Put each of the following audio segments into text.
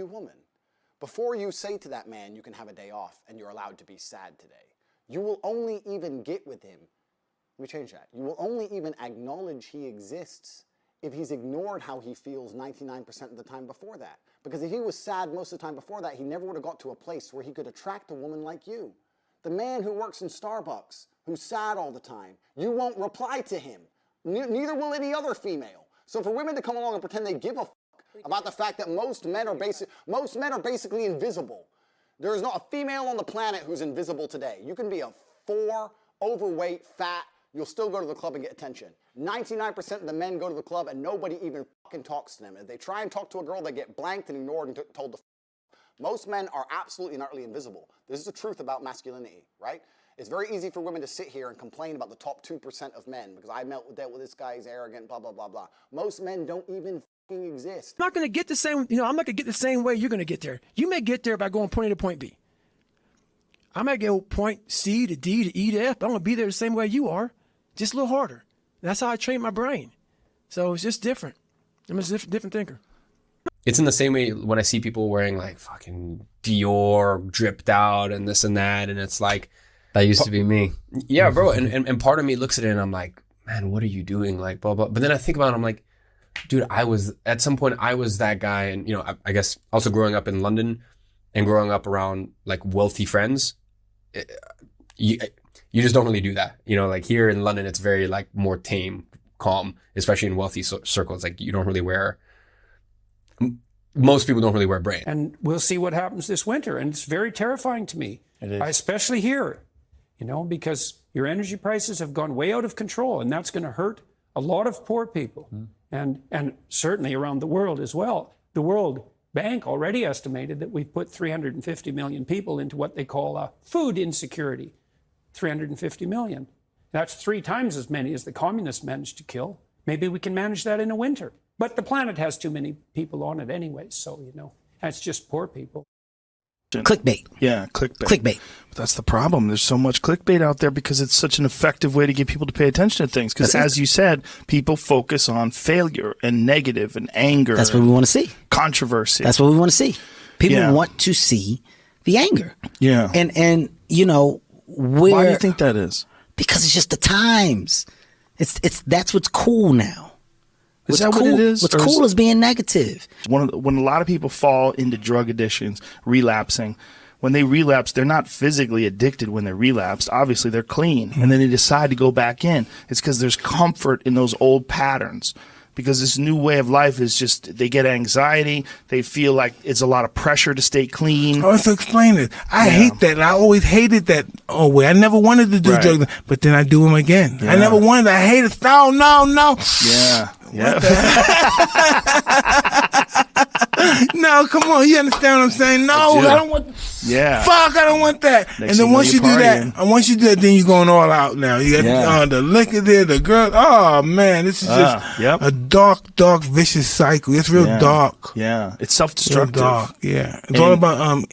woman. Before you say to that man, you can have a day off and you're allowed to be sad today, you will only even get with him. Let me change that. You will only even acknowledge he exists if he's ignored how he feels 99% of the time before that. Because if he was sad most of the time before that, he never would have got to a place where he could attract a woman like you. The man who works in Starbucks, who's sad all the time, you won't reply to him. Neither will any other female. So for women to come along and pretend they give a fuck about the fact that most men are basically invisible. There is not a female on the planet who's invisible today. You can be a 4, overweight, fat, you'll still go to the club and get attention. 99% of the men go to the club and nobody even fucking talks to them. If they try and talk to a girl, they get blanked and ignored and told to f. Most men are absolutely and utterly invisible. This is the truth about masculinity, right? It's very easy for women to sit here and complain about the top 2% of men because I dealt with this guy, he's arrogant, blah, blah, blah, blah. Most men don't even fucking exist. I'm not going to get the same, I'm not going to get the same way you're going to get there. You may get there by going point A to point B. I might go point C to D to E to F, but I'm going to be there the same way you are, just a little harder. That's how I train my brain. So it's just different. I'm a different thinker. It's in the same way when I see people wearing like fucking Dior dripped out and this and that. And it's like, that used to be me. Yeah, bro. And part of me looks at it and I'm like, man, what are you doing? Like, blah, blah. But then I think about it, I'm like, dude, at some point I was that guy. And, you know, I guess also growing up in London and growing up around like wealthy friends, you just don't really do that. You know, like here in London, it's very like more tame, calm, especially in wealthy circles. Like you don't really most people don't really wear brand. And we'll see what happens this winter. And it's very terrifying to me, especially here, you know, because your energy prices have gone way out of control and that's going to hurt a lot of poor people and certainly around the world as well. The World Bank already estimated that we've put 350 million people into what they call food insecurity. 350 million. That's 3 times as many as the communists managed to kill. Maybe we can manage that in a winter. But the planet has too many people on it anyway, so, you know, that's just poor people. Clickbait. Yeah, clickbait. Clickbait. But that's the problem. There's so much clickbait out there because it's such an effective way to get people to pay attention to things. Because as you said, people focus on failure and negative and anger. That's what we want to see. Controversy. That's what we want to see. People want to see the anger. Yeah. And you know, why do you think that is? Because it's just the times. That's what's cool now. Is that what it is? What's cool is being negative. When a lot of people fall into drug addictions, relapsing, when they relapse, they're not physically addicted when they're relapsed. Obviously, they're clean. And then they decide to go back in. It's because there's comfort in those old patterns. Because this new way of life is just, they get anxiety. They feel like it's a lot of pressure to stay clean. Oh, so explain it. I hate that. I always hated that. Oh, wait, I never wanted to do drugs, but then I do them again. I never wanted. I hate it. No. Yeah. Yeah. No, come on. You understand what I'm saying? No, I don't want. Yeah. Fuck, I don't want that. Next and then once you do partying. that, then you're going all out now. You got the liquor there, the girl. Oh man, this is just a dark, vicious cycle. It's real dark. Yeah. It's self-destructive. Real dark. Yeah. It's all about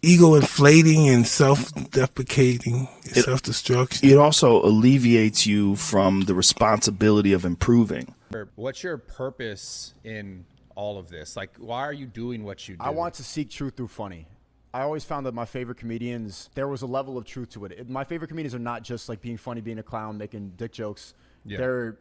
ego inflating and self-deprecating, self-destruction. It also alleviates you from the responsibility of improving. What's your purpose in all of this? Like, why are you doing what you do? I want to seek truth through funny. I always found that my favorite comedians, there was a level of truth to it. My favorite comedians are not just like being funny, being a clown, making dick jokes. Yeah. They're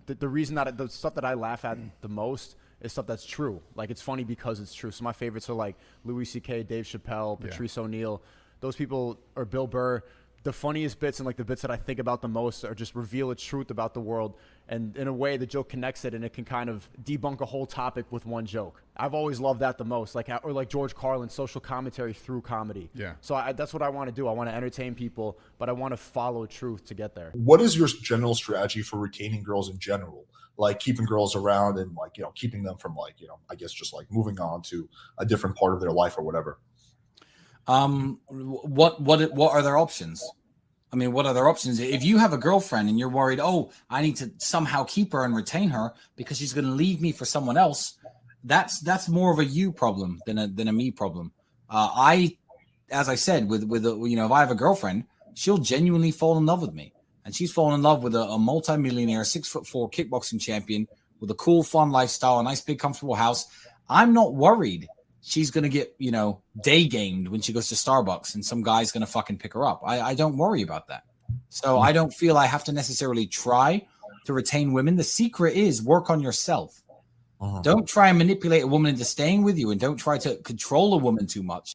the reason that the stuff that I laugh at the most is stuff that's true. Like, it's funny because it's true. So my favorites are like Louis C.K., Dave Chappelle, Patrice O'Neill. Those people, or Bill Burr. The funniest bits and like the bits that I think about the most are just reveal a truth about the world. And in a way, the joke connects it and it can kind of debunk a whole topic with one joke. I've always loved that the most. Or like George Carlin's social commentary through comedy. Yeah. So that's what I want to do. I want to entertain people, but I want to follow truth to get there. What is your general strategy for retaining girls in general? Like keeping girls around and like, you know, keeping them from like, you know, I guess just like moving on to a different part of their life or whatever. What are their options? I mean, what are their options? If you have a girlfriend and you're worried, oh, I need to somehow keep her and retain her because she's going to leave me for someone else, that's more of a you problem than a me problem. As I said, with you know, if I have a girlfriend, she'll genuinely fall in love with me, and she's fallen in love with a multi-millionaire, 6'4" kickboxing champion with a cool, fun lifestyle, a nice, big, comfortable house. I'm not worried. she's going to get, day gamed when she goes to Starbucks and some guy's going to fucking pick her up. I don't worry about that. So I don't feel I have to necessarily try to retain women. The secret is work on yourself. Don't try and manipulate a woman into staying with you, and don't try to control a woman too much.